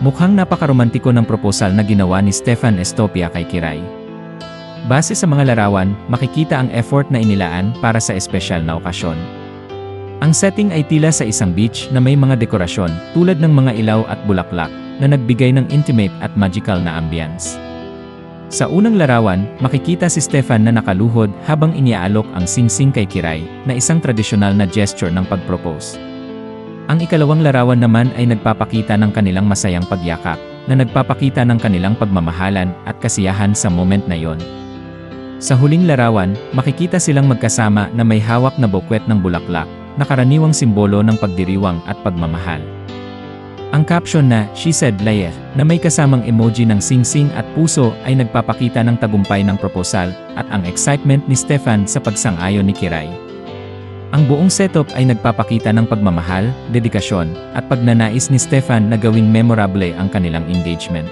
Mukhang napakaromantiko ng proposal na ginawa ni Stefan Estopia kay Kiray. Base sa mga larawan, makikita ang effort na inilaan para sa espesyal na okasyon. Ang setting ay tila sa isang beach na may mga dekorasyon tulad ng mga ilaw at bulaklak na nagbigay ng intimate at magical na ambience. Sa unang larawan, makikita si Stefan na nakaluhod habang iniaalok ang singsing kay Kiray na isang tradisyonal na gesture ng pag-propose. Ang ikalawang larawan naman ay nagpapakita ng kanilang masayang pagyakap na nagpapakita ng kanilang pagmamahalan at kasiyahan sa moment na yon. Sa huling larawan, makikita silang magkasama na may hawak na bukwet ng bulaklak na karaniwang simbolo ng pagdiriwang at pagmamahal. Ang caption na "She said Leah" na may kasamang emoji ng singsing at puso ay nagpapakita ng tagumpay ng proposal at ang excitement ni Stefan sa pagsang-ayon ni Kiray. Ang buong setup ay nagpapakita ng pagmamahal, dedikasyon, at pagnanais ni Stefan na gawing memorable ang kanilang engagement.